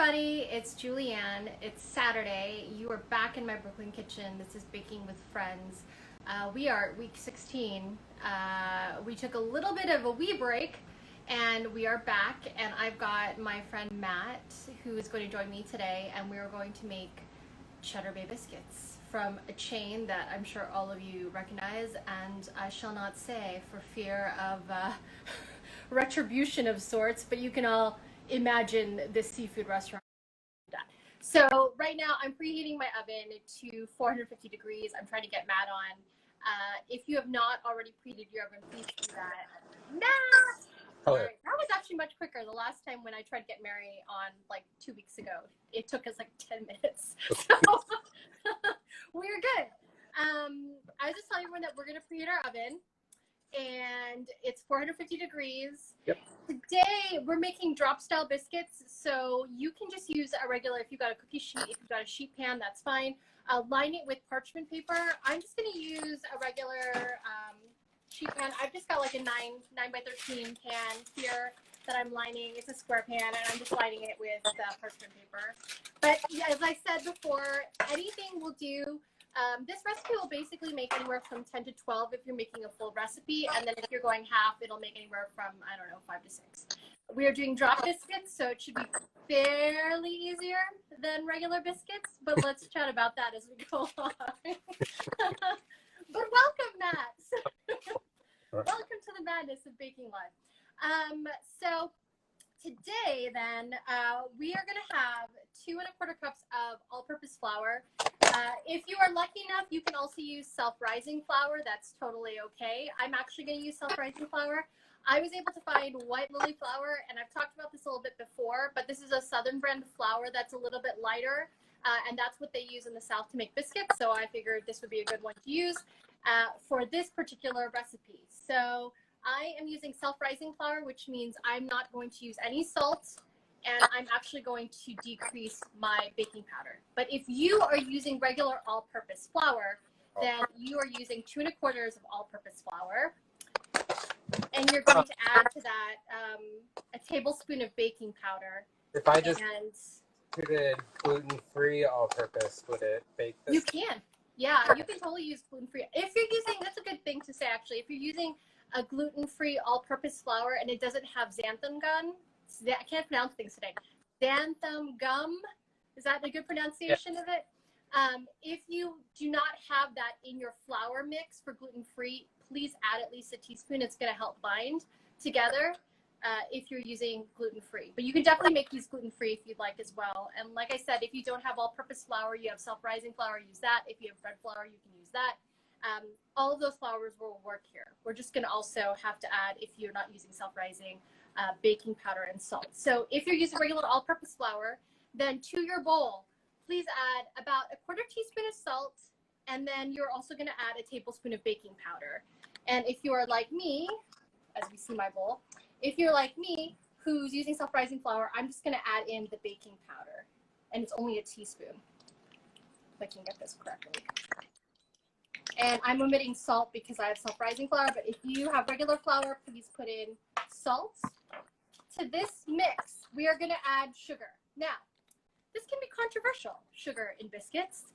everybody, it's JulieAnn. It's Saturday. You are back in my Brooklyn kitchen. This is Baking with Friends. We are at week 16. We took a little bit of a wee break and we are back, and I've got my friend Matt who is going to join me today, and we are going to make Cheddar Bay Biscuits from a chain that I'm sure all of you recognize, and I shall not say for fear of retribution of sorts, but you can all imagine this seafood restaurant. So right now I'm preheating my oven to 450 degrees. I'm trying to get Matt on. If you have not already preheated your oven, please do that. Matt! Hello. Right. That was actually much quicker. The last time when I tried to get Mary on like 2 weeks ago, it took us like 10 minutes. So we're good. I was just telling everyone that we're going to preheat our oven, and it's 450 degrees. Yep. Today we're making drop style biscuits, so you can just use a regular, if you've got a cookie sheet, if you've got a sheet pan, that's fine. Line it with parchment paper. I'm just going to use a regular sheet pan. I've just got like a 9 by 13 pan here that I'm lining. It's a square pan, and I'm just lining it with parchment paper. But yeah, as I said before, anything will do. This recipe will basically make anywhere from 10 to 12 if you're making a full recipe, and then if you're going half, it'll make anywhere from, I don't know, 5 to 6. We are doing drop biscuits, so it should be fairly easier than regular biscuits, but let's chat about that as we go on. But welcome, Matt. Welcome to the madness of baking live. So today, then, we are going to have 2 1/4 cups of all-purpose flour. If you are lucky enough, you can also use self-rising flour. That's totally okay. I'm actually going to use self-rising flour. I was able to find white lily flour, and I've talked about this a little bit before, but this is a southern brand of flour that's a little bit lighter, and that's what they use in the South to make biscuits, so I figured this would be a good one to use for this particular recipe. So I am using self-rising flour, which means I'm not going to use any salt, and I'm actually going to decrease my baking powder. But if you are using regular all-purpose flour, then you are using 2 1/4 of all-purpose flour, and you're going to add to that a tablespoon of baking powder. If I just put it gluten-free all-purpose, would it bake this? You can. Yeah, you can totally use gluten-free. If you're using, that's a good thing to say actually, if you're using a gluten-free all-purpose flour and it doesn't have xanthan gum, I can't pronounce things today. Xanthan gum, is that a good pronunciation of it? If you do not have that in your flour mix for gluten-free, please add at least a teaspoon. It's going to help bind together if you're using gluten-free. But you can definitely make these gluten-free if you'd like as well. And like I said, if you don't have all-purpose flour, you have self-rising flour, use that. If you have bread flour, you can use that. All of those flours will work here. We're just going to also have to add, if you're not using self-rising, baking powder and salt. So if you're using regular all-purpose flour, then to your bowl, please add about a 1/4 teaspoon of salt, and then you're also going to add a tablespoon of baking powder. And if you are like me, as we see my bowl, if you're like me who's using self-rising flour, I'm just going to add in the baking powder, and it's only a teaspoon, if I can get this correctly. And I'm omitting salt because I have self-rising flour, but if you have regular flour, please put in salt. To this mix, we are going to add sugar. Now, this can be controversial, sugar in biscuits,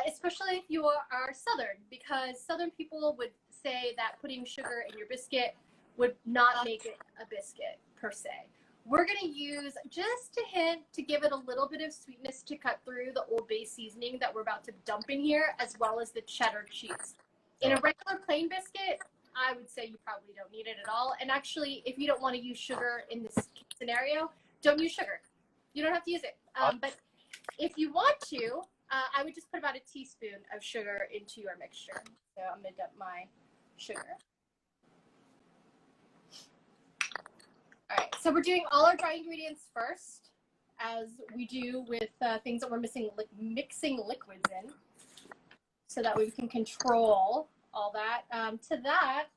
especially if you are Southern, because Southern people would say that putting sugar in your biscuit would not make it a biscuit, per se. We're going to use just a hint to give it a little bit of sweetness to cut through the Old Bay seasoning that we're about to dump in here, as well as the cheddar cheese. In a regular plain biscuit, I would say you probably don't need it at all. And actually, if you don't want to use sugar in this scenario, don't use sugar. You don't have to use it. But if you want to, I would just put about a teaspoon of sugar into your mixture. So I'm going to dump my sugar. All right, so we're doing all our dry ingredients first, as we do with things that we're mixing liquids in, so that we can control all that. To that,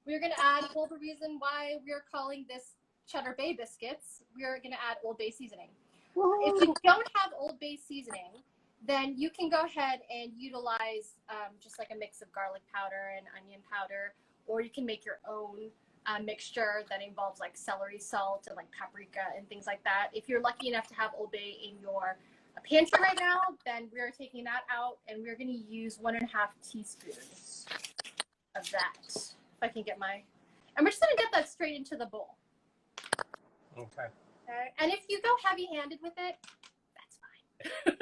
we're going to add, well, the reason why we're calling this Cheddar Bay Biscuits, we're going to add Old Bay seasoning. If you don't have Old Bay seasoning, then you can go ahead and utilize just like a mix of garlic powder and onion powder, or you can make your own mixture that involves like celery salt and like paprika and things like that. If you're lucky enough to have Old Bay in your pantry right now, then we're taking that out and we're going to use 1.5 teaspoons of that. If I can get my, and we're just going to get that straight into the bowl. Okay. And if you go heavy-handed with it, that's fine.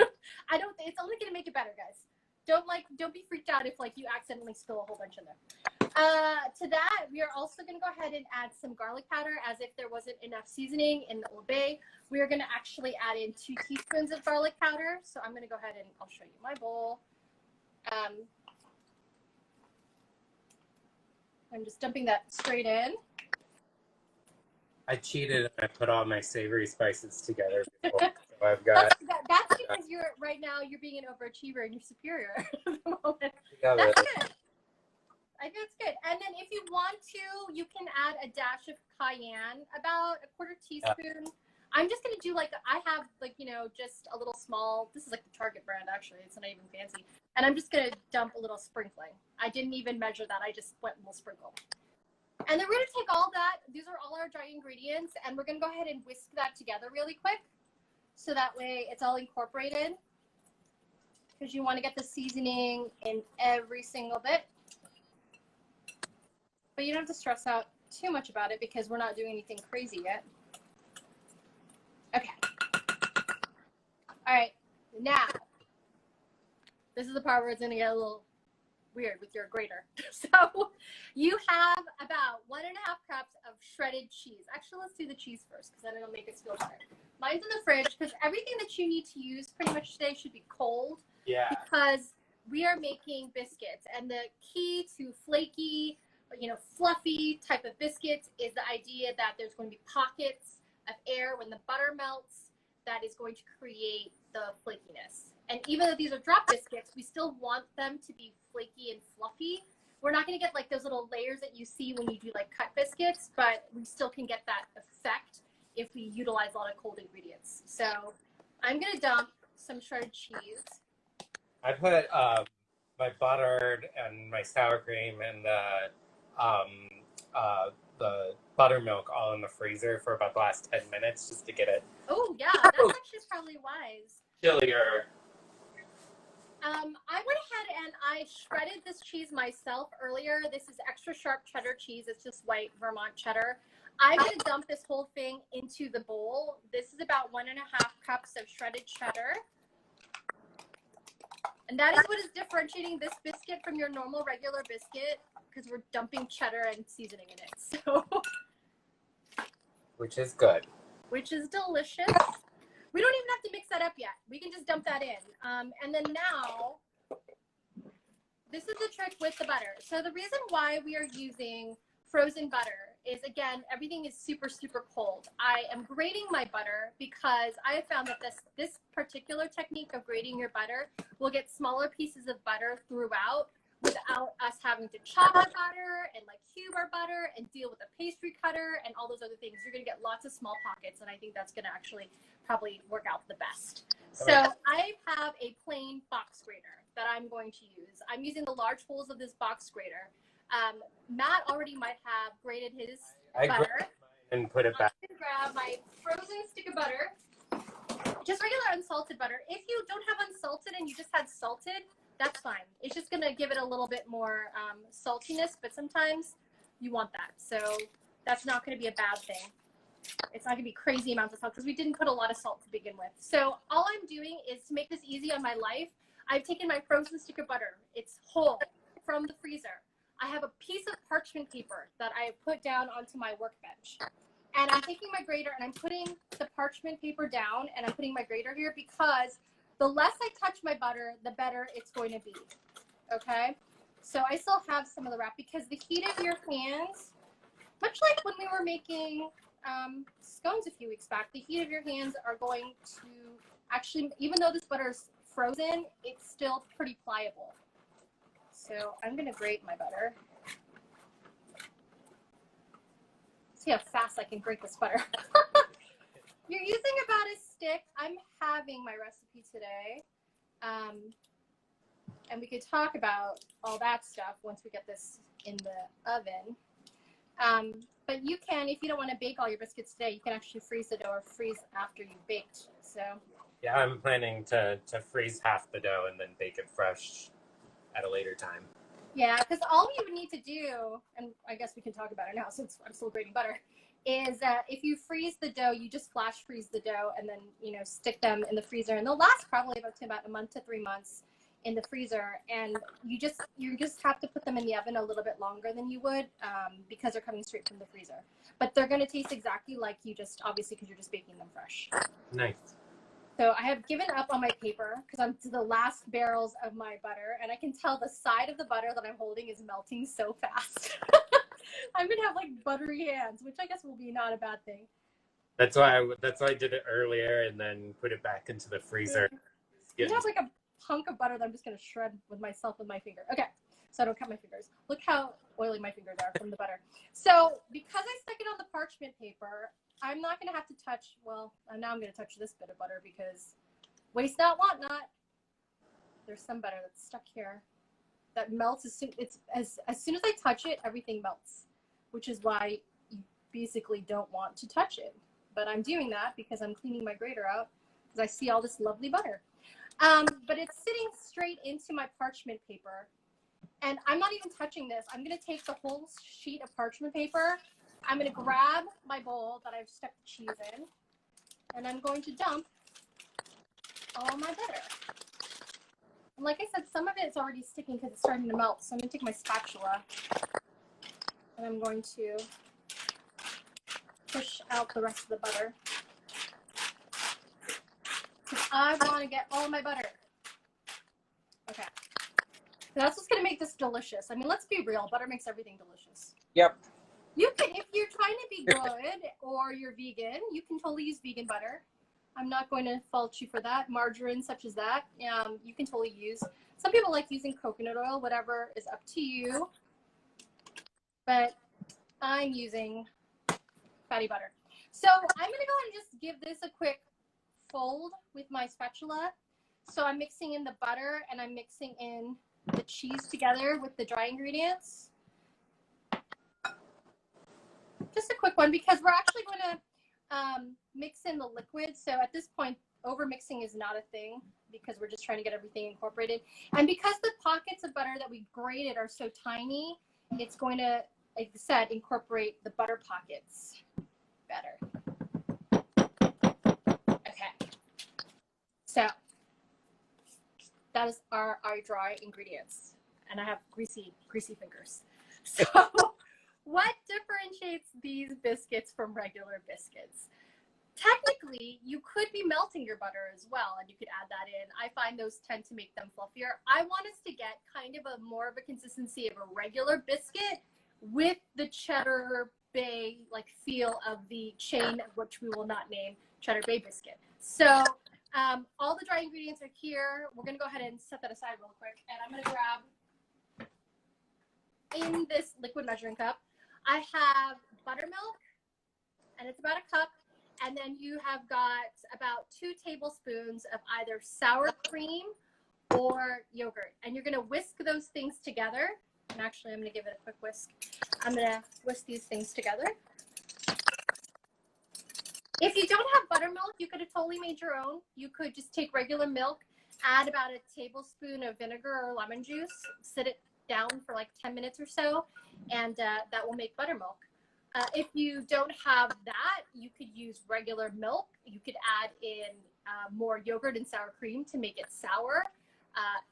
It's only going to make it better, guys. Don't be freaked out if like you accidentally spill a whole bunch in there. To that, we are also going to go ahead and add some garlic powder, as if there wasn't enough seasoning in the Old Bay. We are going to actually add in 2 teaspoons of garlic powder. So I'm going to go ahead and I'll show you my bowl. I'm just dumping that straight in. I cheated and I put all my savory spices together before. So I've got that's because right now you're being an overachiever and you're superior at the moment. together. That's good. I think it's good. And then if you want to, you can add a dash of cayenne, about a 1/4 teaspoon. I'm just going to do I have just a little small, this is like the Target brand actually, it's not even fancy. And I'm just going to dump a little sprinkling. I didn't even measure that, I just went a little sprinkle. And then we're going to take all that, these are all our dry ingredients, and we're going to go ahead and whisk that together really quick. So that way it's all incorporated. Because you want to get the seasoning in every single bit. But you don't have to stress out too much about it because we're not doing anything crazy yet. Okay. All right. Now, this is the part where it's going to get a little weird with your grater. So you have about 1.5 cups of shredded cheese. Actually, let's do the cheese first because then it'll make us feel better. Mine's in the fridge because everything that you need to use pretty much today should be cold. Yeah. Because we are making biscuits, and the key to flaky, fluffy type of biscuits is the idea that there's going to be pockets of air when the butter melts that is going to create the flakiness. And even though these are drop biscuits, we still want them to be flaky and fluffy. We're not going to get like those little layers that you see when you do like cut biscuits, but we still can get that effect if we utilize a lot of cold ingredients. So I'm going to dump some shredded cheese. I put my butter and my sour cream and the buttermilk all in the freezer for about the last 10 minutes just to get it. Oh yeah, that's actually probably wise. Chillier. I went ahead and I shredded this cheese myself earlier. This is extra sharp cheddar cheese. It's just white Vermont cheddar. I'm going to dump this whole thing into the bowl. This is about 1.5 cups of shredded cheddar. And that is what is differentiating this biscuit from your normal regular biscuit, because we're dumping cheddar and seasoning in it. So, which is good. Which is delicious. We don't even have to mix that up yet. We can just dump that in. And then now, this is the trick with the butter. So the reason why we are using frozen butter is, again, everything is super, super cold. I am grating my butter because I have found that this particular technique of grating your butter will get smaller pieces of butter throughout without us having to chop our butter and like cube our butter and deal with a pastry cutter and all those other things. You're going to get lots of small pockets, and I think that's going to actually probably work out the best. So I have a plain box grater that I'm going to use. I'm using the large holes of this box grater. Matt already might have grated his butter. And put it back. I'm going to grab my frozen stick of butter, just regular unsalted butter. If you don't have unsalted and you just had salted, that's fine. It's just going to give it a little bit more saltiness, but sometimes you want that. So that's not going to be a bad thing. It's not going to be crazy amounts of salt because we didn't put a lot of salt to begin with. So all I'm doing is, to make this easy on my life, I've taken my frozen stick of butter. It's whole from the freezer. I have a piece of parchment paper that I have put down onto my workbench. And I'm taking my grater and I'm putting the parchment paper down, and I'm putting my grater here because the less I touch my butter, the better it's going to be. Okay? So I still have some of the wrap because the heat of your hands, much like when we were making scones a few weeks back, the heat of your hands are going to actually, even though this butter is frozen, it's still pretty pliable. So I'm going to grate my butter. See how fast I can grate this butter. You're using about a stick. I'm having my recipe today. And we could talk about all that stuff once we get this in the oven. But you can, if you don't want to bake all your biscuits today, you can actually freeze the dough or freeze after you've baked. So yeah, I'm planning to freeze half the dough and then bake it fresh at a later time. yeah, because all you would need to do, and I guess we can talk about it now since I'm still grating butter, is if you freeze the dough, you just flash freeze the dough and then, you know, stick them in the freezer, and they'll last probably about a month to 3 months in the freezer. And you just have to put them in the oven a little bit longer than you would because they're coming straight from the freezer. But they're going to taste exactly like you just, obviously, because you're just baking them fresh. Nice. So I have given up on my paper because I'm to the last barrels of my butter, and I can tell the side of the butter that I'm holding is melting so fast. I'm gonna have like buttery hands, which I guess will be not a bad thing. That's why I did it earlier and then put it back into the freezer. You have like a hunk of butter that I'm just gonna shred with my finger. Okay, so I don't cut my fingers. Look how oily my fingers are from the butter. So because I stuck it on the parchment paper, I'm not gonna have to touch. Well, now I'm gonna touch this bit of butter because waste not, want not. There's some butter that's stuck here that melts as soon as I touch it, everything melts, which is why you basically don't want to touch it. But I'm doing that because I'm cleaning my grater out because I see all this lovely butter. But it's sitting straight into my parchment paper, and I'm not even touching this. I'm going to take the whole sheet of parchment paper. I'm going to grab my bowl that I've stuck the cheese in, and I'm going to dump all my butter. And like I said, some of it's already sticking because it's starting to melt. So I'm going to take my spatula, and I'm going to push out the rest of the butter. Because I want to get all my butter. Okay. That's what's going to make this delicious. I mean, let's be real. Butter makes everything delicious. Yep. You can, if you're trying to be good or you're vegan, you can totally use vegan butter. I'm not going to fault you for that. Margarine such as that, you can totally use. Some people like using coconut oil, whatever is up to you. But I'm using fatty butter. So I'm going to go ahead and just give this a quick fold with my spatula. So I'm mixing in the butter and I'm mixing in the cheese together with the dry ingredients. Just a quick one because we're actually going to mix in the liquid. So at this point, over mixing is not a thing because we're just trying to get everything incorporated. And because the pockets of butter that we grated are so tiny, it's going to, like I said, incorporate the butter pockets better. Okay. So that is our dry ingredients. And I have greasy fingers. So what differentiates these biscuits from regular biscuits? Technically, you could be melting your butter as well, and you could add that in. I find those tend to make them fluffier. I want us to get kind of more of a consistency of a regular biscuit with the Cheddar Bay like feel of the chain, which we will not name Cheddar Bay Biscuit. So all the dry ingredients are here. We're going to go ahead and set that aside real quick, and I'm going to grab in this liquid measuring cup. I have buttermilk, and it's about a cup. And then you have got about 2 tablespoons of either sour cream or yogurt. And you're going to whisk those things together. And actually, I'm going to give it a quick whisk. I'm going to whisk these things together. If you don't have buttermilk, you could have totally made your own. You could just take regular milk, add about a tablespoon of vinegar or lemon juice, sit it down for like 10 minutes or so, and that will make buttermilk. If you don't have that, you could use regular milk. You could add in more yogurt and sour cream to make it sour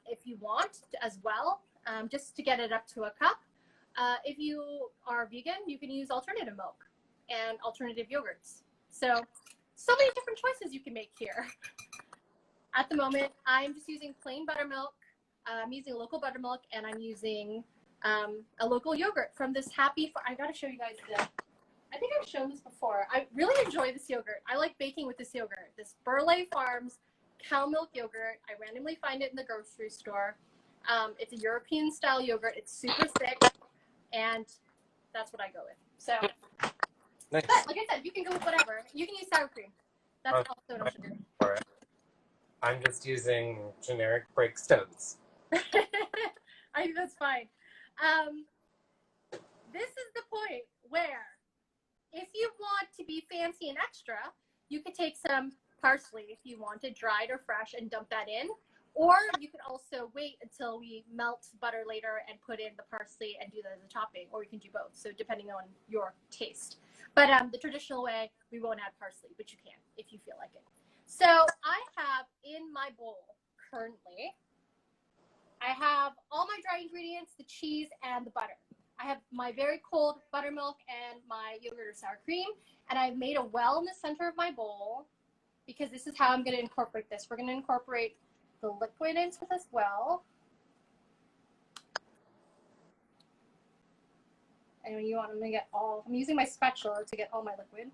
if you want as well, just to get it up to a cup. If you are vegan, you can use alternative milk and alternative yogurts. So many different choices you can make here. At the moment, I'm just using plain buttermilk. I'm using local buttermilk, and I'm using a local yogurt from this I gotta show you guys this. I think I've shown this before. I really enjoy this yogurt. I like baking with this yogurt. This Burley Farms cow milk yogurt. I randomly find it in the grocery store. It's a European style yogurt. It's super thick, and that's what I go with. So, nice. But like I said, you can go with whatever. You can use sour cream. That's also an option. I'm just using generic Breakstones. I think that's fine. This is the point where if you want to be fancy and extra, you could take some parsley if you wanted, dried or fresh, and dump that in. Or you could also wait until we melt butter later and put in the parsley and do that as a topping, or you can do both. So depending on your taste. But the traditional way, we won't add parsley, but you can if you feel like it. So I have in my bowl currently, I have all my dry ingredients, the cheese and the butter. I have my very cold buttermilk and my yogurt or sour cream, and I've made a well in the center of my bowl because this is how I'm going to incorporate this. We're going to incorporate the liquid into this well. And when you want, I'm going to get all, I'm using my spatula to get all my liquid.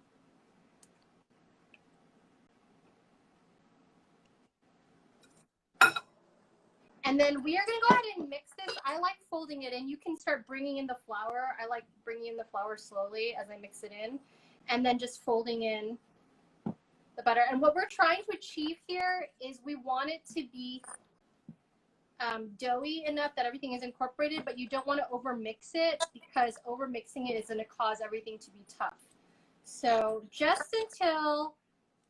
And then we are going to go ahead and mix this. I like folding it in. You can start bringing in the flour. I like bringing in the flour slowly as I mix it in. And then just folding in the butter. And what we're trying to achieve here is we want it to be doughy enough that everything is incorporated, but you don't want to overmix it because overmixing it is going to cause everything to be tough. So just until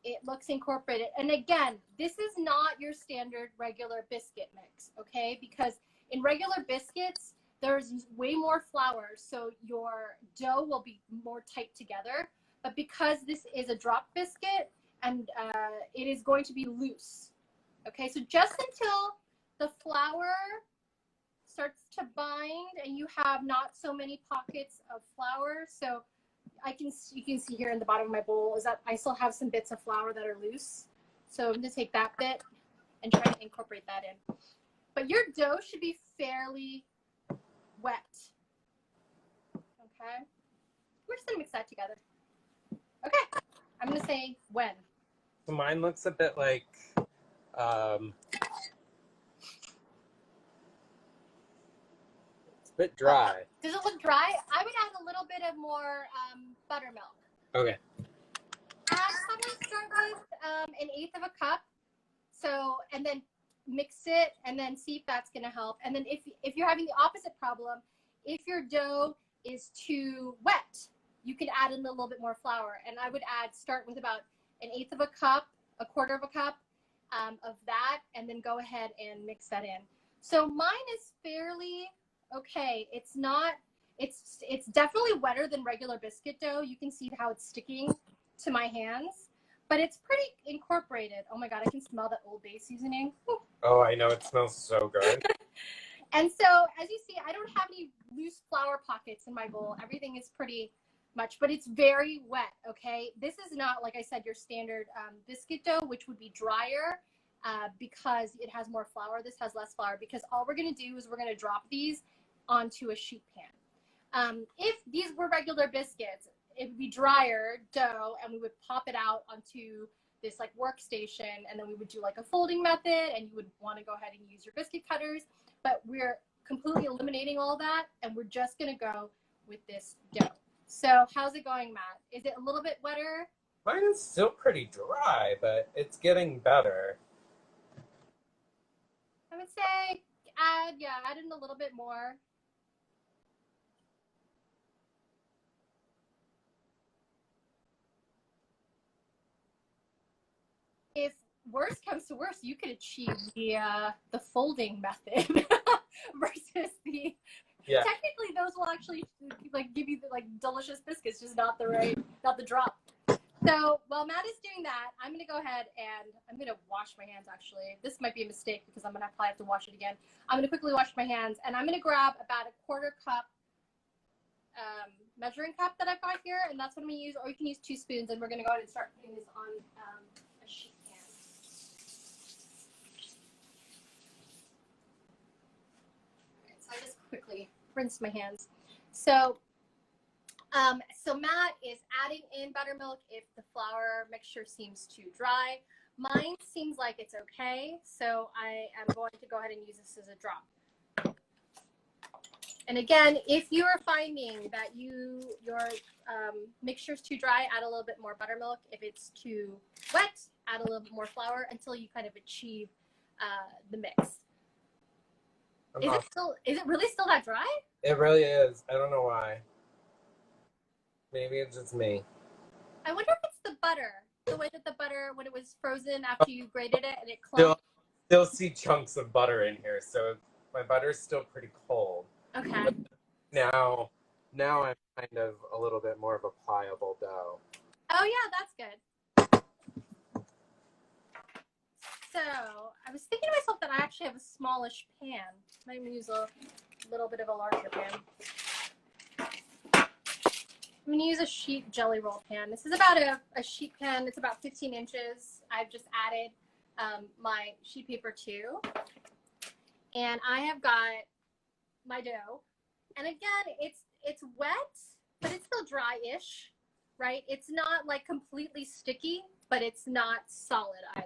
it looks incorporated. And again, this is not your standard regular biscuit mix, okay? Because in regular biscuits, there's way more flour, so your dough will be more tight together. But because this is a drop biscuit, and it is going to be loose, okay? So just until the flour starts to bind and you have not so many pockets of flour. So you can see here in the bottom of my bowl is that I still have some bits of flour that are loose. So I'm gonna take that bit and try to incorporate that in. But your dough should be fairly wet, okay? We're just gonna mix that together. Okay, I'm gonna say when. So mine looks a bit like, it's a bit dry. Does it look dry? I would add a little bit of more buttermilk. Okay. Probably start with an eighth of a cup. So, and then mix it and then see if that's going to help. And then if you're having the opposite problem, if your dough is too wet, you can add in a little bit more flour. And I would start with about an eighth of a cup, a quarter of a cup of that, and then go ahead and mix that in. So mine is fairly okay. It's not, it's definitely wetter than regular biscuit dough. You can see how it's sticking to my hands, but it's pretty incorporated. Oh my God, I can smell that Old Bay seasoning. Whew. Oh, I know, it smells so good. And so as you see, I don't have any loose flour pockets in my bowl. Everything is pretty much, but it's very wet, okay? This is not, like I said, your standard biscuit dough, which would be drier because it has more flour. This has less flour because all we're gonna do is we're gonna drop these onto a sheet pan. If these were regular biscuits, it would be drier dough and we would pop it out onto this like workstation, and then we would do like a folding method, and you would want to go ahead and use your biscuit cutters, but we're completely eliminating all that and we're just going to go with this dough. So how's it going, Matt? Is it a little bit wetter? Mine is still pretty dry, but it's getting better. I would say add in a little bit more. If worse comes to worse, you could achieve the folding method versus the. Yeah. Technically, those will actually like give you the like delicious biscuits, just not the drop. So while Matt is doing that, I'm gonna go ahead and I'm gonna wash my hands. Actually, this might be a mistake because I'm gonna probably have to wash it again. I'm gonna quickly wash my hands, and I'm gonna grab about a quarter cup measuring cup that I've got here, and that's what I'm gonna use. Or you can use 2 spoons, and we're gonna go ahead and start putting this on a sheet. So I just quickly rinse my hands. So Matt is adding in buttermilk if the flour mixture seems too dry. Mine seems like it's okay, so I am going to go ahead and use this as a drop. And again, if you are finding that your mixture is too dry, add a little bit more buttermilk. If it's too wet, add a little bit more flour until you kind of achieve the mix. Is it really still that dry? It really is. I don't know why. Maybe it's just me. I wonder if it's the butter. The way that the butter, when it was frozen after you grated it and it clumped. Still see chunks of butter in here, so my butter's still pretty cold. Okay. But now I'm kind of a little bit more of a pliable dough. Oh yeah, that's good. So I was thinking to myself that I actually have a smallish pan. I might use a little bit of a larger pan. I'm going to use a sheet jelly roll pan. This is about a sheet pan. It's about 15 inches. I've just added my sheet paper too. And I have got my dough. And again, it's wet, but it's still dry-ish, right? It's not like completely sticky, but it's not solid either.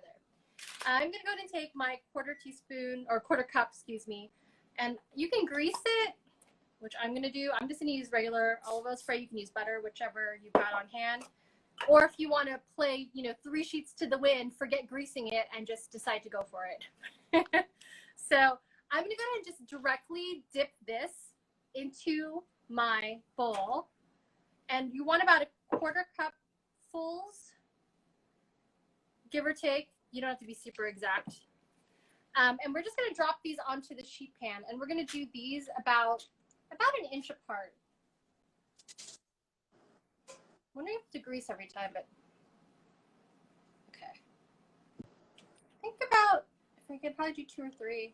I'm going to go ahead and take my quarter cup, excuse me, and you can grease it, which I'm going to do. I'm just going to use regular olive oil spray. You can use butter, whichever you've got on hand. Or if you want to play, 3 sheets to the wind, forget greasing it and just decide to go for it. So I'm going to go ahead and just directly dip this into my bowl. And you want about a quarter cup fulls, give or take. You don't have to be super exact. And we're just going to drop these onto the sheet pan. And we're going to do these about an inch apart. I'm wondering if to grease every time, but okay. Think about if I could probably do 2 or 3.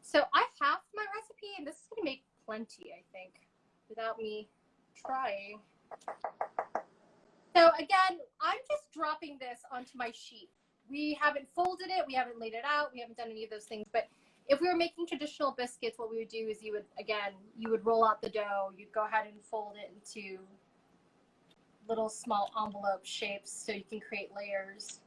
So I halved my recipe, and this is going to make plenty, I think, without me trying. So again, I'm just dropping this onto my sheet. We haven't folded it, we haven't laid it out, we haven't done any of those things, but if we were making traditional biscuits, what we would do is you would roll out the dough, you'd go ahead and fold it into little small envelope shapes so you can create layers.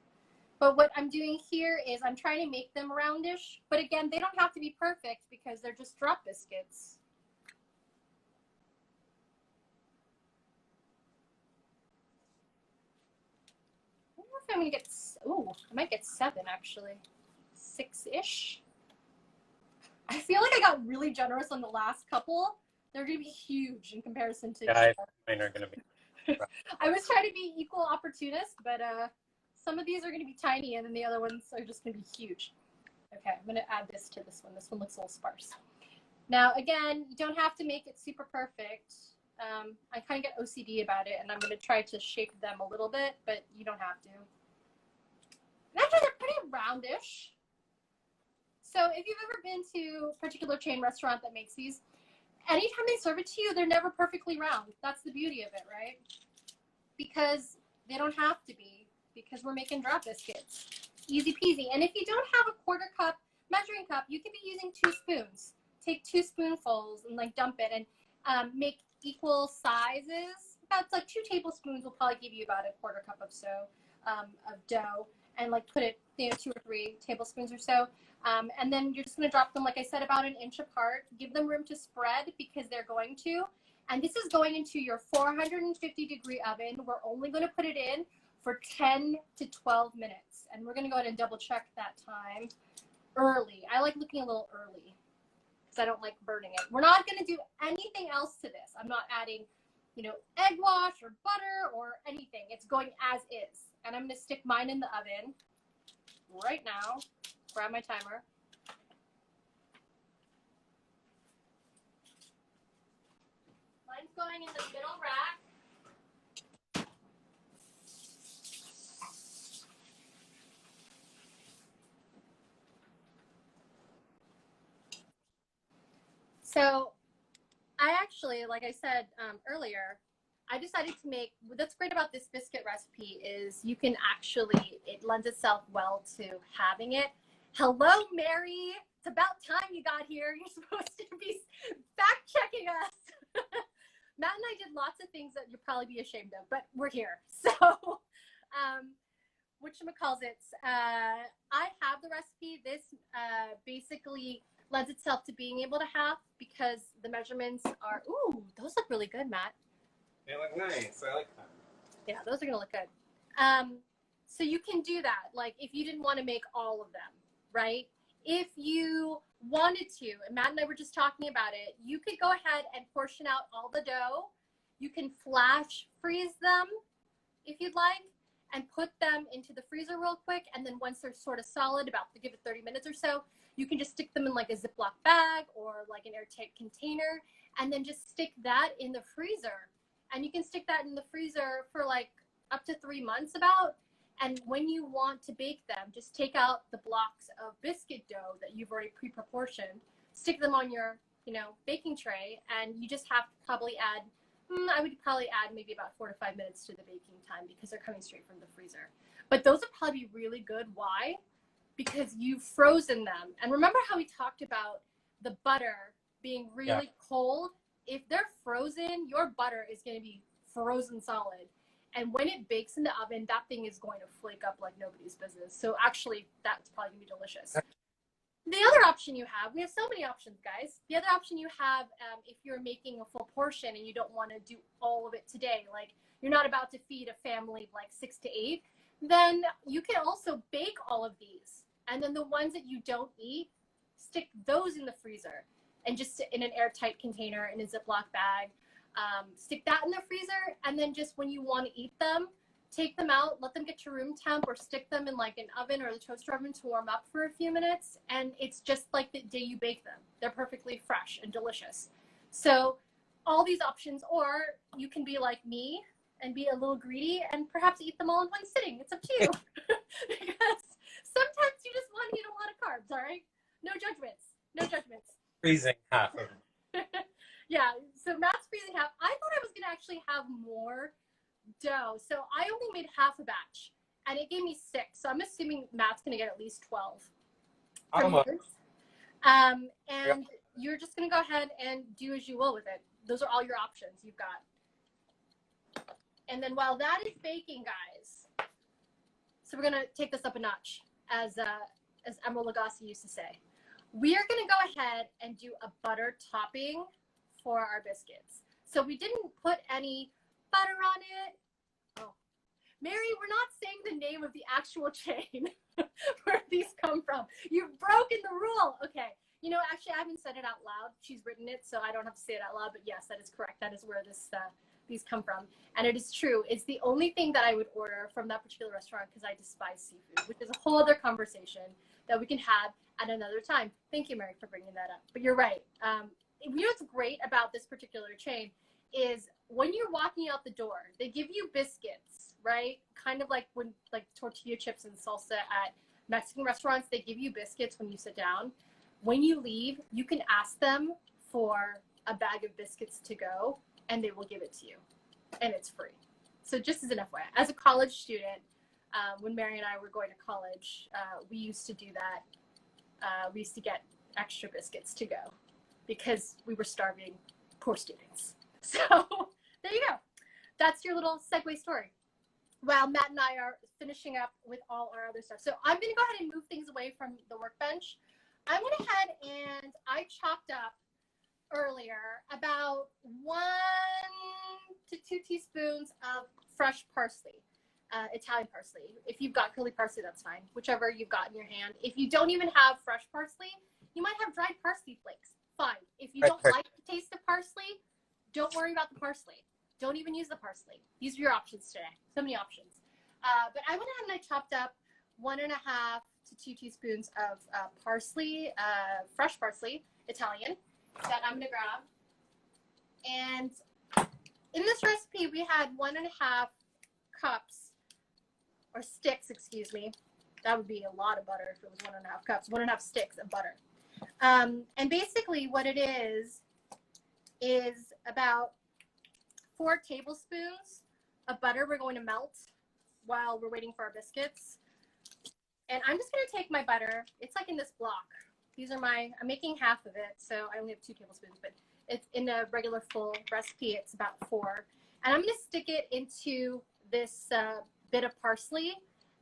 But what I'm doing here is I'm trying to make them roundish, but again, they don't have to be perfect because they're just drop biscuits. I don't know if I'm gonna get, I might get 7 actually, 6-ish. I feel like I got really generous on the last couple. They're gonna be huge in comparison to. Yeah, mine are gonna be. I was trying to be equal opportunist, but some of these are gonna be tiny, and then the other ones are just gonna be huge. Okay, I'm gonna add this to this one. This one looks a little sparse. Now, again, you don't have to make it super perfect. I kind of get OCD about it, and I'm gonna try to shape them a little bit, but you don't have to. And actually, they're pretty roundish. So if you've ever been to a particular chain restaurant that makes these, anytime they serve it to you, they're never perfectly round. That's the beauty of it, right? Because they don't have to be, because we're making drop biscuits. Easy peasy. And if you don't have a quarter cup measuring cup, you can be using 2 spoons. Take 2 spoonfuls and like dump it and make equal sizes. About like 2 tablespoons will probably give you about a quarter cup of dough, and like put it 2 or 3 tablespoons or so. And then you're just going to drop them, like I said, about an inch apart. Give them room to spread because they're going to. And this is going into your 450-degree oven. We're only going to put it in for 10 to 12 minutes. And we're going to go ahead and double check that time early. I like looking a little early because I don't like burning it. We're not going to do anything else to this. I'm not adding, egg wash or butter or anything. It's going as is. And I'm going to stick mine in the oven right now. Grab my timer. Mine's going in the middle rack. So I actually, like I said earlier, I decided to make, what's great about this biscuit recipe is you can actually, it lends itself well to having it. Hello, Mary. It's about time you got here. You're supposed to be fact checking us. Matt and I did lots of things that you'll probably be ashamed of, but we're here. So, whatchamacallit, I have the recipe. This basically lends itself to being able to have because the measurements are, ooh, those look really good, Matt. They look nice. I like them. Yeah, those are going to look good. So you can do that. Like if you didn't want to make all of them, right? If you wanted to, and Matt and I were just talking about it, you could go ahead and portion out all the dough You can flash freeze them if you'd like and put them into the freezer real quick. And then once they're sort of solid, give it 30 minutes or so, you can just stick them in like a Ziploc bag or like an airtight container and then just stick that in the freezer. And you can stick that in the freezer for like up to 3 months about. And when you want to bake them, just take out the blocks of biscuit dough that you've already pre-proportioned, stick them on your, baking tray, and you just have to probably add, I would probably add maybe about 4 to 5 minutes to the baking time because they're coming straight from the freezer. But those would probably be really good. Why? Because you've frozen them. And remember how we talked about the butter being really cold? If they're frozen, your butter is going to be frozen solid. And when it bakes in the oven, that thing is going to flake up like nobody's business. So actually, that's probably going to be delicious. The other option you have, we have so many options, guys. The other option you have, if you're making a full portion and you don't want to do all of it today, like you're not about to feed a family of like 6 to 8, then you can also bake all of these. And then the ones that you don't eat, stick those in the freezer and just in an airtight container in a Ziploc bag. Stick that in the freezer, and then just when you want to eat them, take them out, let them get to room temp, or stick them in like an oven or the toaster oven to warm up for a few minutes, and it's just like the day you bake them. They're perfectly fresh and delicious. So all these options, or you can be like me and be a little greedy and perhaps eat them all in one sitting. It's up to you. Because sometimes you just want to eat a lot of carbs, all right? No judgments. No judgments. Freezing half of them. Yeah, so Matt's freezing half. I thought I was going to actually have more dough. So I only made half a batch, and it gave me 6. So I'm assuming Matt's going to get at least 12. And you're just going to go ahead and do as you will with it. Those are all your options you've got. And then while that is baking, guys, so we're going to take this up a notch, as Emerald Lagasse used to say. We are going to go ahead and do a butter topping for our biscuits. So we didn't put any butter on it. Oh, Mary, we're not saying the name of the actual chain where these come from. You've broken the rule. Okay. Actually, I haven't said it out loud. She's written it, so I don't have to say it out loud. But yes, that is correct. That is where these come from. And it is true. It's the only thing that I would order from that particular restaurant because I despise seafood, which is a whole other conversation that we can have at another time. Thank you, Mary, for bringing that up. But you're right. What's great about this particular chain is when you're walking out the door, they give you biscuits, right? Kind of like when tortilla chips and salsa at Mexican restaurants, they give you biscuits when you sit down. When you leave, you can ask them for a bag of biscuits to go, and they will give it to you, and it's free. So just as an FYI, as a college student, when Mary and I were going to college, we used to do that. We used to get extra biscuits to go because we were starving poor students. So there you go. That's your little segue story. While Matt and I are finishing up with all our other stuff. So I'm going to go ahead and move things away from the workbench. I went ahead and I chopped up earlier about 1 to 2 teaspoons of fresh parsley, Italian parsley. If you've got curly parsley, that's fine. Whichever you've got in your hand. If you don't even have fresh parsley, you might have dried parsley flakes. Fine. If you don't like the taste of parsley, don't worry about the parsley. Don't even use the parsley. These are your options today. So many options. But I went ahead and I chopped up 1.5 to 2 teaspoons of parsley, fresh parsley, Italian, that I'm going to grab. And in this recipe, we had 1.5 cups, or sticks, excuse me. That would be a lot of butter if it was 1.5 cups, 1.5 sticks of butter. And basically what it is about 4 tablespoons of butter we're going to melt while we're waiting for our biscuits. And I'm just going to take my butter. It's like in this block. These are I'm making half of it, so I only have 2 tablespoons, but it's in a regular full recipe. It's about 4. And I'm going to stick it into this bit of parsley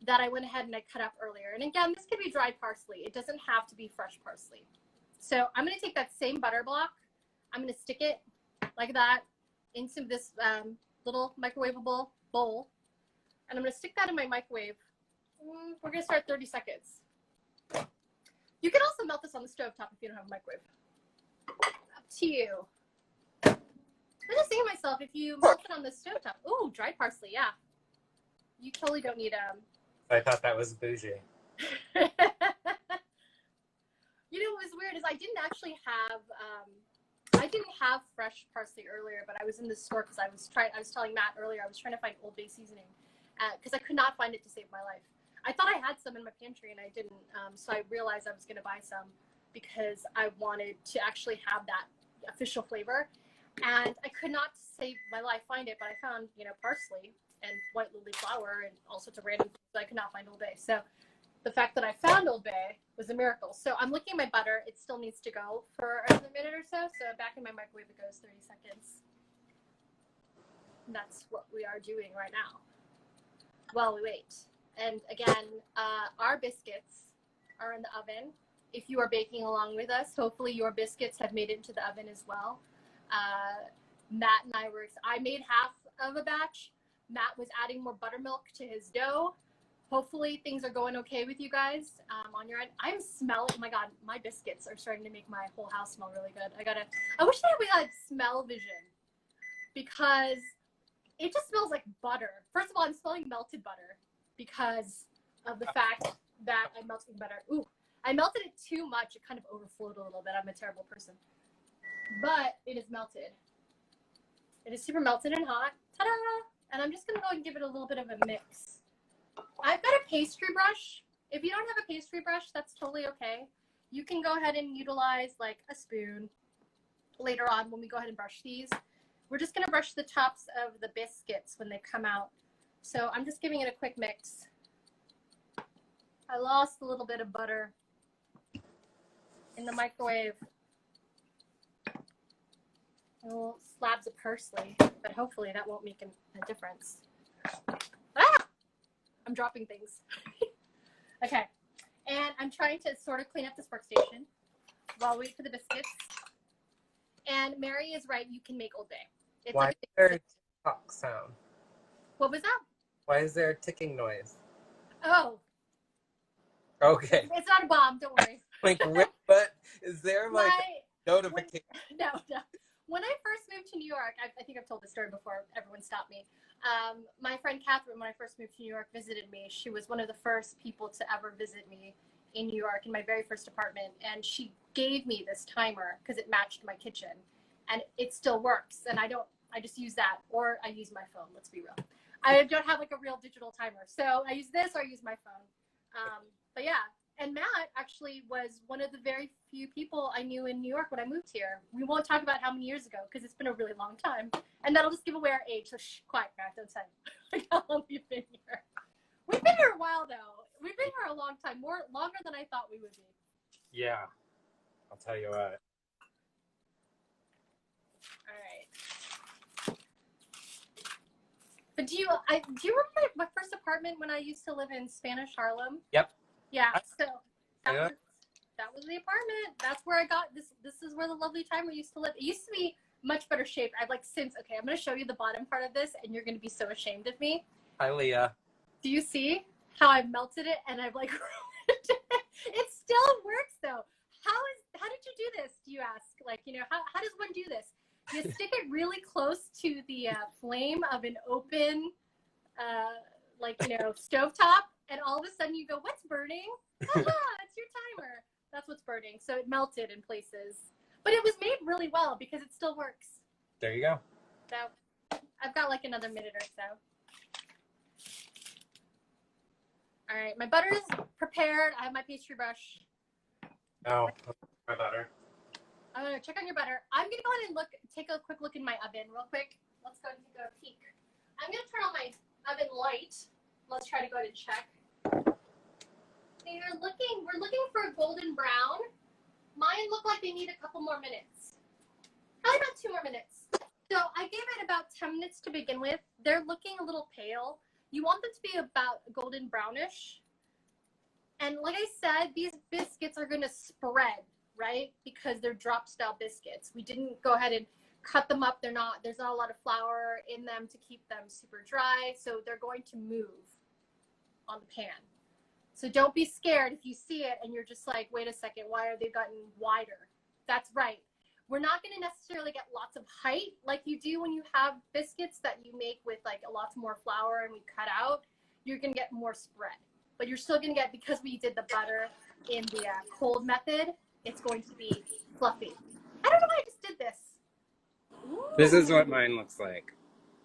that I went ahead and I cut up earlier. And again, this could be dried parsley. It doesn't have to be fresh parsley. So I'm going to take that same butter block. I'm going to stick it like that into this little microwavable bowl. And I'm going to stick that in my microwave. We're going to start 30 seconds. You can also melt this on the stovetop if you don't have a microwave. Up to you. I'm just thinking to myself, if you melt it on the stovetop, ooh, dried parsley, yeah. You totally don't need I thought that was bougie. You know what was weird is I didn't actually have fresh parsley earlier, but I was in the store because I was telling Matt earlier, I was trying to find Old Bay seasoning because I could not find it to save my life. I thought I had some in my pantry and I didn't, so I realized I was going to buy some because I wanted to actually have that official flavor, and I could not save my life find it, but I found, you know, parsley and white lily flower and all sorts of random things, but I could not find Old Bay. So the fact that I found Old Bay was a miracle. So I'm looking at my butter. It still needs to go for another minute or so. So back in my microwave, it goes 30 seconds. And that's what we are doing right now while we wait. And again, our biscuits are in the oven. If you are baking along with us, hopefully your biscuits have made it into the oven as well. Matt and I made half of a batch. Matt was adding more buttermilk to his dough. Hopefully things are going okay with you guys on your end. I'm smelling, oh my God, my biscuits are starting to make my whole house smell really good. I wish we had smell vision because it just smells like butter. First of all, I'm smelling melted butter because of the fact that I'm melting butter. Ooh, I melted it too much. It kind of overflowed a little bit. I'm a terrible person. But it is melted. It is super melted and hot. Ta-da! And I'm just going to go and give it a little bit of a mix. I've got a pastry brush. If you don't have a pastry brush, that's totally okay. You can go ahead and utilize like a spoon later on when we go ahead and brush these. We're just going to brush the tops of the biscuits when they come out. So I'm just giving it a quick mix. I lost a little bit of butter in the microwave. Little slabs of parsley, but hopefully that won't make a difference. Ah! I'm dropping things. Okay, and I'm trying to sort of clean up this workstation while we wait for the biscuits. And Mary is right, you can make Old Bay. It's Why like is there a tick-tock sound? What was that? Why is there a ticking noise? Oh. Okay. It's not a bomb, don't worry. Like, what? Is there like notification? No. When I first moved to New York, I think I've told this story before, everyone stopped me. My friend Catherine, when I first moved to New York, visited me. She was one of the first people to ever visit me in New York in my very first apartment. And she gave me this timer because it matched my kitchen. And it still works. And I just use that, or I use my phone, let's be real. I don't have like a real digital timer. So I use this or I use my phone. But yeah. And Matt actually was one of the very few people I knew in New York when I moved here. We won't talk about how many years ago because it's been a really long time. And that'll just give away our age. So shh, quiet, Matt, don't say like how long we've been here. We've been here a while though. We've been here a long time, longer than I thought we would be. Yeah. I'll tell you what. All right. But do you remember my first apartment when I used to live in Spanish Harlem? Yep. Yeah, so that was the apartment. That's where I got this. This is where the lovely timer used to live. It used to be much better shaped. I've like since, okay, I'm going to show you the bottom part of this and you're going to be so ashamed of me. Hi, Leah. Do you see how I've melted it and I've like ruined it? It still works though. How did you do this? Do you ask? Like, you know, how does one do this? You stick it really close to the flame of an open, like, you know, stovetop. And all of a sudden you go, what's burning? Haha, it's your timer. That's what's burning. So it melted in places. But it was made really well because it still works. There you go. So I've got like another minute or so. All right, my butter is prepared. I have my pastry brush. Oh, my butter. I'm gonna check on your butter. I'm gonna go ahead and take a quick look in my oven real quick. Let's go and take a peek. I'm gonna turn on my oven light. Let's try to go ahead and check. We're looking for a golden brown. Mine look like they need a couple more minutes. Probably about 2 more minutes. So I gave it about 10 minutes to begin with. They're looking a little pale. You want them to be about golden brownish. And like I said, these biscuits are gonna spread, right? Because they're drop style biscuits. We didn't go ahead and cut them up. There's not a lot of flour in them to keep them super dry. So they're going to move on the pan. So don't be scared if you see it and you're just like, wait a second, why are they gotten wider? That's right. We're not going to necessarily get lots of height like you do when you have biscuits that you make with like a lot more flour and we cut out. You're going to get more spread, but you're still going to get, because we did the butter in the cold method, it's going to be fluffy. I don't know why I just did this. Ooh. This is what mine looks like.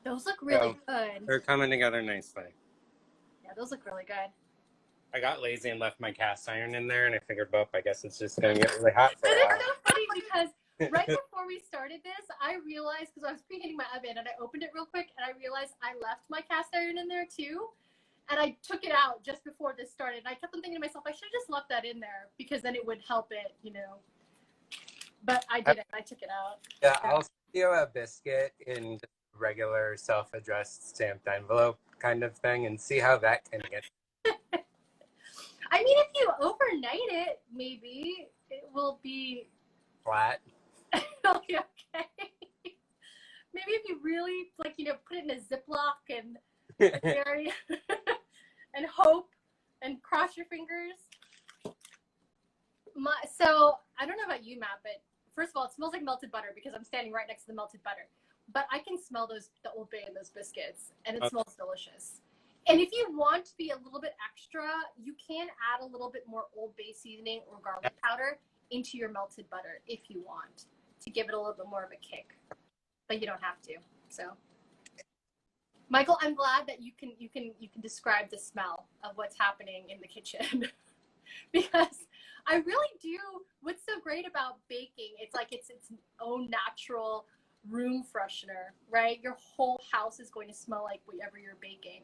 Those look really good. They're coming together nicely. Yeah, those look really good. I got lazy and left my cast iron in there, and I figured, well, I guess it's just going to get really hot for a But while. it's so funny because right before we started this, I realized, because I was preheating my oven and I opened it real quick, and I realized I left my cast iron in there too. And I took it out just before this started. And I kept on thinking to myself, I should have just left that in there because then it would help it, you know. But I didn't. I took it out. Yeah, I'll send you a biscuit in regular self-addressed stamped envelope kind of thing and see how that can get. I mean, if you overnight it, maybe it will be Flat. it'll be okay. Maybe if you really, like, you know, put it in a Ziploc and very and hope and cross your fingers. So I don't know about you, Matt, but first of all, it smells like melted butter because I'm standing right next to the melted butter. But I can smell the Old Bay in those biscuits, and it smells delicious. And if you want to be a little bit extra, you can add a little bit more Old Bay seasoning or garlic powder into your melted butter if you want to give it a little bit more of a kick. But you don't have to. So, Michael, I'm glad that you can describe the smell of what's happening in the kitchen because I really do. What's so great about baking? It's like it's its own natural room freshener, right? Your whole house is going to smell like whatever you're baking.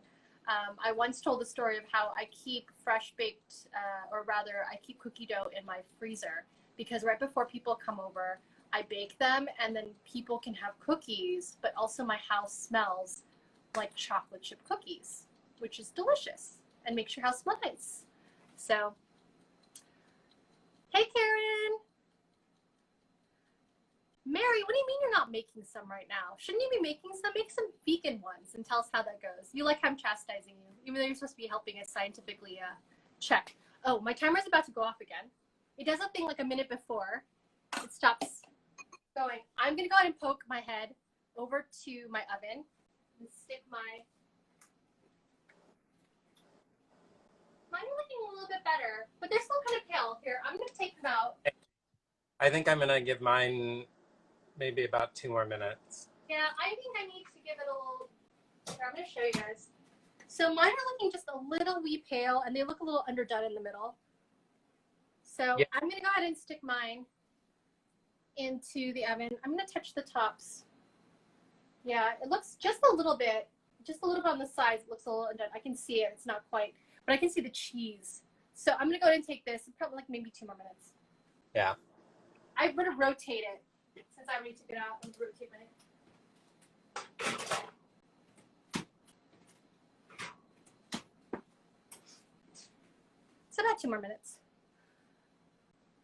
I once told the story of how I keep fresh baked, or rather, I keep cookie dough in my freezer because right before people come over, I bake them, and then people can have cookies, but also my house smells like chocolate chip cookies, which is delicious and makes your house smell nice. So, hey, Karen. Mary, what do you mean you're not making some right now? Shouldn't you be making some? Make some vegan ones and tell us how that goes. You like how I'm chastising you, even though you're supposed to be helping us scientifically check. Oh, my timer's about to go off again. It does a thing like a minute before it stops going. I'm going to go ahead and poke my head over to my oven and stick my... Mine are looking a little bit better, but they're still kind of pale. Here, I'm going to take them out. I think I'm going to give mine maybe about 2 more minutes. Yeah, I think I need to give it a little... Here, I'm going to show you guys. So mine are looking just a little wee pale, and they look a little underdone in the middle. So yeah. I'm going to go ahead and stick mine into the oven. I'm going to touch the tops. Yeah, it looks just a little bit on the sides. It looks a little undone. I can see it. It's not quite, but I can see the cheese. So I'm going to go ahead and take this. Probably like maybe 2 more minutes. Yeah. I'm going to rotate it. Since I already took it out, I'm going to rotate my... So about 2 more minutes.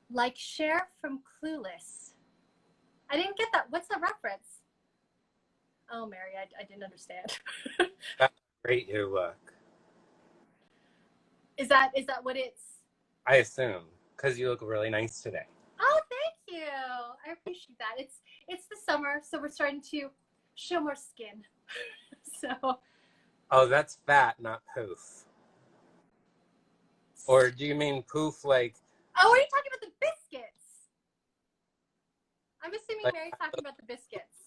Like Cher from Clueless. I didn't get that. What's the reference? Oh, Mary, I didn't understand. That's great you look. Is that what it's? I assume, because you look really nice today. Oh, thank you. I appreciate that. It's the summer, so we're starting to show more skin. So. Oh, that's fat, not poof. Or do you mean poof like? Oh, are you talking about the biscuits? I'm assuming like, Mary's talking about the biscuits.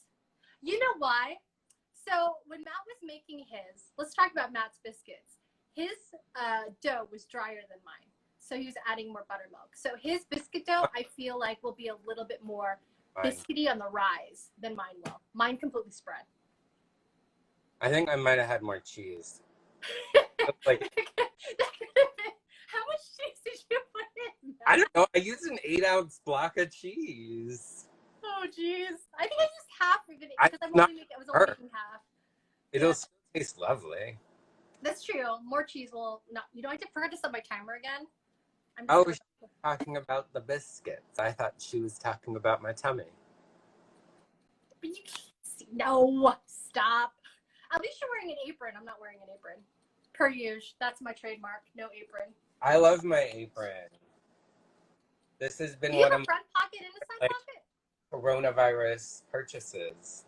You know why? So when Matt was making his, let's talk about Matt's biscuits. His dough was drier than mine. So he was adding more buttermilk. So his biscuit dough, I feel like, will be a little bit more biscuity on the rise than mine will. Mine completely spread. I think I might have had more cheese. Like, how much cheese did you put in? I don't know. I used an 8-ounce block of cheese. Oh, jeez. I think I used half of it because I was only making half. It'll still taste lovely. That's true. More cheese will not. You know, I forgot to set my timer again. Oh, she's talking about the biscuits. I thought she was talking about my tummy. But you can't see. No, stop. At least you're wearing an apron. I'm not wearing an apron. Per usual. That's my trademark. No apron. I love my apron. This has been Do you have a front pocket and a side pocket? coronavirus purchases.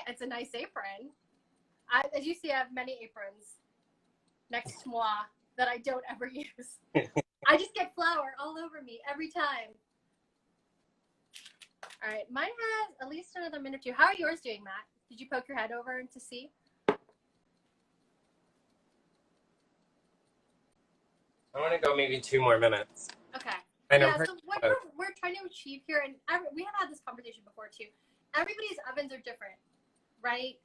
It's a nice apron. As you see, I have many aprons next to moi that I don't ever use. I just get flour all over me every time. All right, mine has at least another minute or two. How are yours doing, Matt? Did you poke your head over to see? I want to go maybe 2 more minutes. Okay. And yeah, so what we're trying to achieve here, and we have had this conversation before too, everybody's ovens are different, right?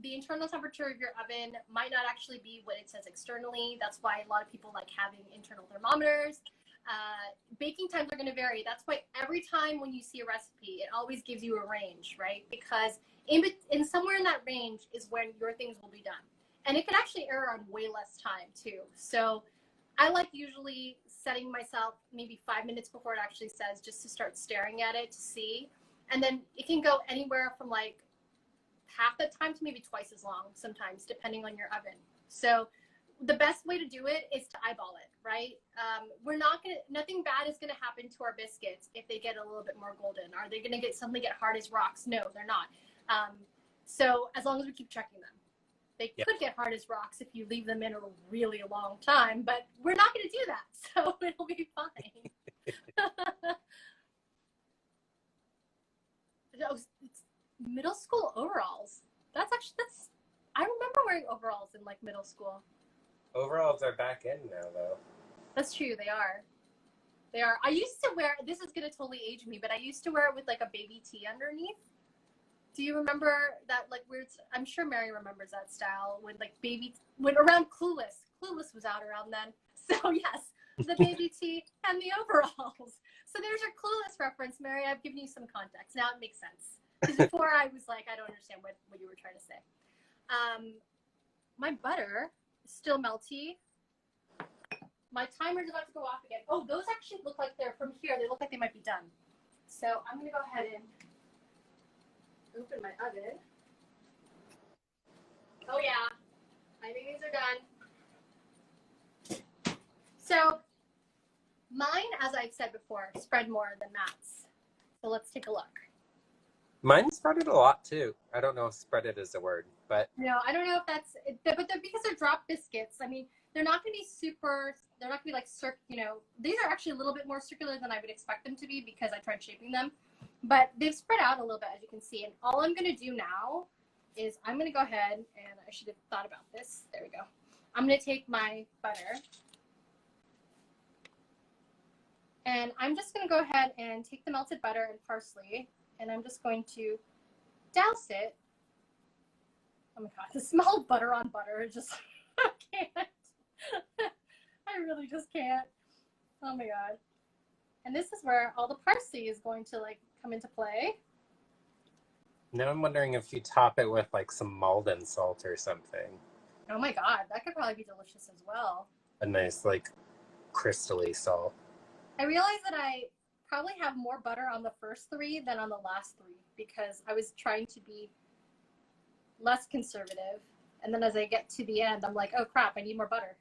The internal temperature of your oven might not actually be what it says externally. That's why a lot of people like having internal thermometers. Baking times are going to vary. That's why every time when you see a recipe, it always gives you a range, right? Because in somewhere in that range is when your things will be done. And it can actually err on way less time too. So I like usually setting myself maybe 5 minutes before it actually says, just to start staring at it to see. And then it can go anywhere from like half that time to maybe twice as long sometimes, depending on your oven. So the best way to do it is to eyeball it, right? Nothing bad is gonna happen to our biscuits if they get a little bit more golden. Are they gonna suddenly get hard as rocks? No, they're not. So as long as we keep checking them. They could get hard as rocks if you leave them in a really long time, but we're not going to do that, so it'll be fine. It's middle school overalls. I remember wearing overalls in like middle school. Overalls are back in now, though. That's true, they are. They are. I used to wear, this is going to totally age me, but I used to wear it with like a baby tee underneath. Do you remember that like weird? I'm sure Mary remembers that style when like when around Clueless. Clueless was out around then. So yes, the baby tee and the overalls. So there's your Clueless reference, Mary. I've given you some context. Now it makes sense. Because before I was like, I don't understand what you were trying to say. My butter is still melty. My timer's about to go off again. Oh, those actually look like they're from here. They look like they might be done. So I'm gonna go ahead and open my oven. Oh yeah, I think these are done. So mine, as I've said before, spread more than Matt's. So let's take a look. Mine spreaded a lot too. I don't know if spreaded is a word, but no, I don't know if that's. But they're because they're drop biscuits. I mean, they're not going to be super. They're not going to be like these are actually a little bit more circular than I would expect them to be because I tried shaping them. But they've spread out a little bit, as you can see. And all I'm going to do now is I'm going to go ahead, and I should have thought about this. There we go. I'm going to take my butter, and I'm just going to go ahead and take the melted butter and parsley, and I'm just going to douse it. Oh my God, the smell of butter on butter is just, I can't. I really just can't. Oh my God. And this is where all the parsley is going to like come into play. Now I'm wondering if you top it with like some Malden salt or something. Oh my God, that could probably be delicious as well. A nice like crystally salt. I realize that I probably have more butter on the first 3 than on the last 3 because I was trying to be less conservative. And then as I get to the end, I'm like, oh crap, I need more butter.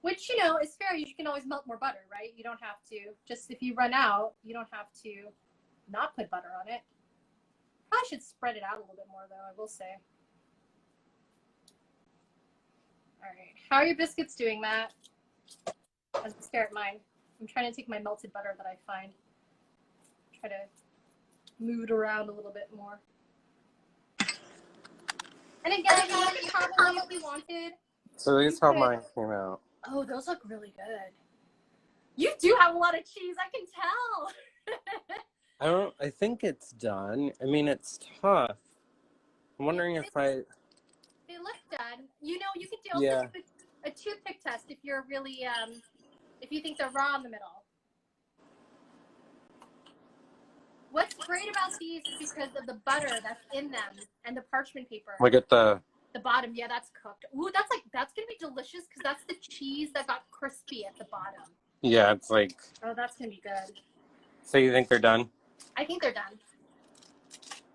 Which, is fair. You can always melt more butter, right? You don't have to, just if you run out, you don't have to not put butter on it. Probably should spread it out a little bit more, though, I will say. All right. How are your biscuits doing, Matt? As we stare at mine. I'm trying to take my melted butter that I find. Try to move it around a little bit more. And again, you probably, if you wanted. So this is how mine came out. Oh, those look really good. You do have a lot of cheese, I can tell. I think it's done. I mean, it's tough. I'm wondering if They look done. You can do also a toothpick test if you're really, if you think they're raw in the middle. What's great about these is because of the butter that's in them and the parchment paper. Look at the bottom. Yeah, that's cooked. Ooh, that's gonna be delicious because that's the cheese that got crispy at the bottom. Yeah, it's like. Oh, that's gonna be good. So you think they're done? I think they're done.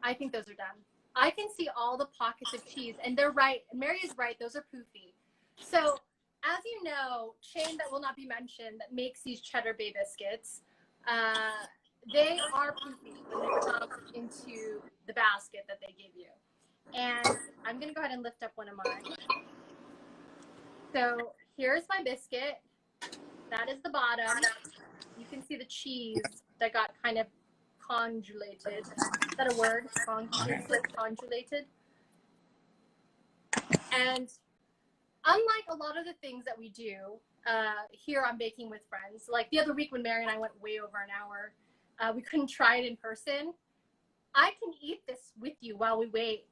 I think those are done. I can see all the pockets of cheese, and they're right. Mary is right. Those are poofy. So as you know, chain that will not be mentioned that makes these Cheddar Bay biscuits, they are poofy when they come into the basket that they give you. And I'm going to go ahead and lift up one of mine. So here's my biscuit. That is the bottom. You can see the cheese that got kind of congealated. Is that a word? Congealated. And unlike a lot of the things that we do here on Baking with Friends, like the other week when Mary and I went way over an hour, we couldn't try it in person. I can eat this with you while we wait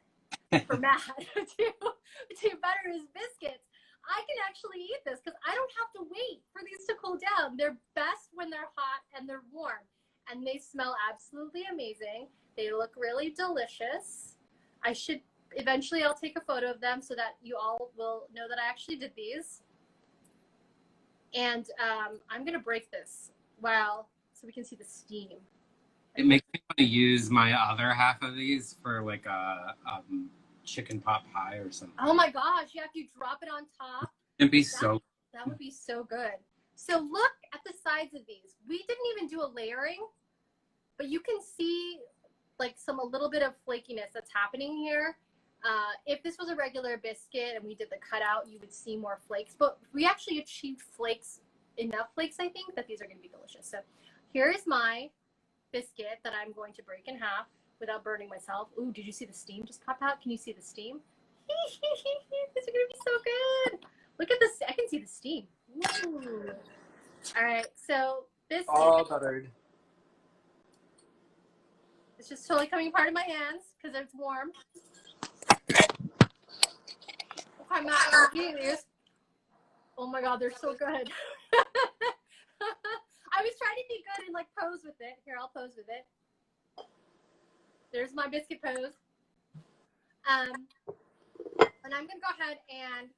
for Matt to butter his biscuits. I can actually eat this because I don't have to wait for these to cool down. They're best when they're hot and they're warm. And they smell absolutely amazing. They look really delicious. Eventually I'll take a photo of them so that you all will know that I actually did these. And I'm going to break this so we can see the steam. It makes me want to use my other half of these for like a chicken pot pie or something. Oh my gosh, you have to drop it on top. It'd be That would be so good. So look at the sides of these. We didn't even do a layering, but you can see like a little bit of flakiness that's happening here. If this was a regular biscuit and we did the cutout, you would see more flakes, but we actually achieved enough flakes, I think, that these are going to be delicious. So here is my biscuit that I'm going to break in half without burning myself. Ooh, did you see the steam just pop out? Can you see the steam? These are going to be so good. Look at this. I can see the steam. Ooh. All right, so this all buttered. It's just totally coming apart in my hands because it's warm. Okay, Matt, I'm eating these. Oh my God, they're so good. I was trying to be good and like pose with it. Here, I'll pose with it. There's my biscuit pose. And I'm gonna go ahead and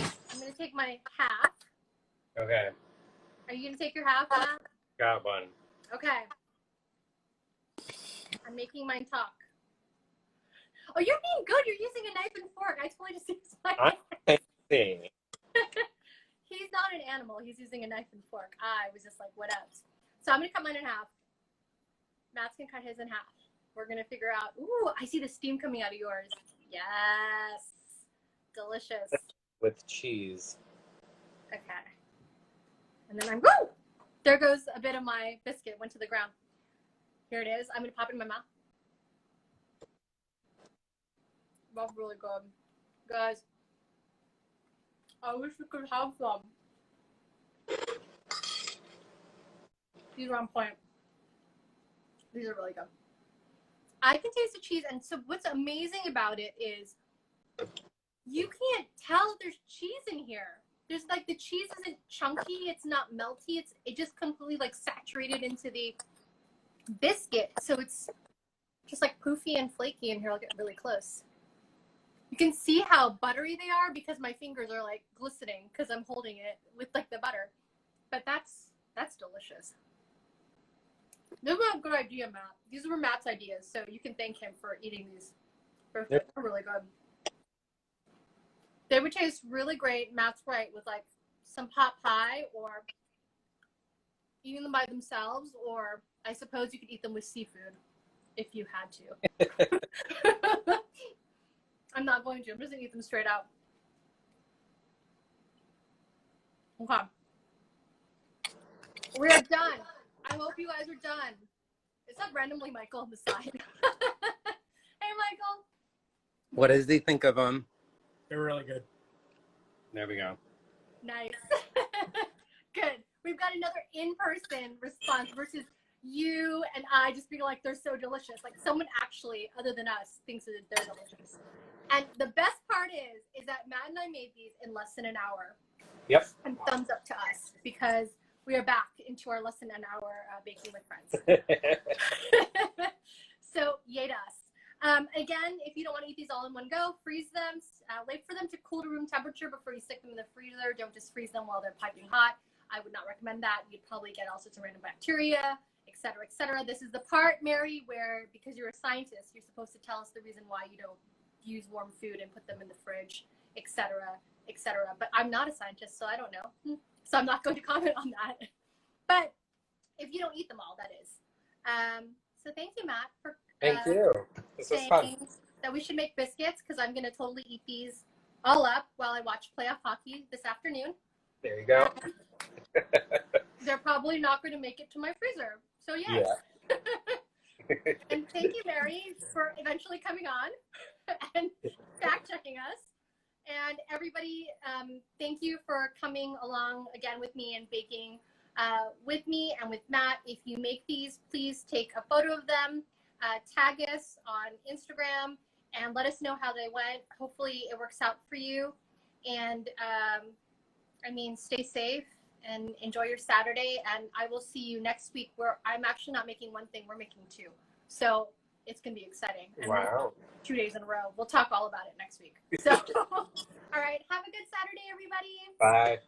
I'm gonna take my half. Okay. Are you gonna take your half, Matt? Got one. Okay. I'm making mine talk. Oh, you're being good. You're using a knife and fork. I totally just used my I see. He's not an animal. He's using a knife and fork. I was just like, what else? So I'm going to cut mine in half. Matt's going to cut his in half. We're going to figure out. Ooh, I see the steam coming out of yours. Yes. Delicious. With cheese. Okay. And then woo! There goes a bit of my biscuit. Went to the ground. Here it is. I'm going to pop it in my mouth. That's really good. Guys, I wish we could have some. These are on point. These are really good. I can taste the cheese, and so what's amazing about it is you can't tell there's cheese in here. There's like the cheese isn't chunky, it's not melty, it just completely like saturated into the biscuit. So it's just like poofy and flaky in here. I'll get really close. You can see how buttery they are because my fingers are like glistening because I'm holding it with like the butter. But that's delicious. This was a good idea, Matt. These were Matt's ideas, so you can thank him for eating these. They're really good. They would taste really great, Matt's right, with like some pot pie or eating them by themselves, or I suppose you could eat them with seafood if you had to. I'm not going to. I'm just going to eat them straight out. Okay. We are done. I hope you guys are done. It's not randomly Michael on the side. Hey, Michael. What does he think of them? They're really good. There we go. Nice. Good. We've got another in-person response versus you and I just being like, they're so delicious. Like someone actually, other than us, thinks that they're delicious. And the best part is that Matt and I made these in less than an hour. Yep. And thumbs up to us because we are back into our less than an hour baking with friends. So yay to us. Again, if you don't want to eat these all in one go, freeze them. Wait for them to cool to room temperature before you stick them in the freezer. Don't just freeze them while they're piping hot. I would not recommend that. You'd probably get all sorts of random bacteria, et cetera, et cetera. This is the part, Mary, where because you're a scientist, you're supposed to tell us the reason why you don't use warm food and put them in the fridge etc., etc. But I'm not a scientist, so I don't know. So I'm not going to comment on that. But if you don't eat them all, that is. So thank you, Matt, for Thank you. This was fun. saying that we should make biscuits, because I'm going to totally eat these all up while I watch playoff hockey this afternoon. There you go. They're probably not going to make it to my freezer. So yes. Yeah. And thank you, Mary, for eventually coming on and fact checking us. And everybody, thank you for coming along again with me and baking with me and with Matt. If you make these, please take a photo of them, tag us on Instagram, and let us know how they went. Hopefully it works out for you. And I mean, stay safe and enjoy your Saturday. And I will see you next week, where I'm actually not making one thing, we're making two. So it's going to be exciting. And Wow. 2 days in a row. We'll talk all about it next week. So, all right. Have a good Saturday, everybody. Bye.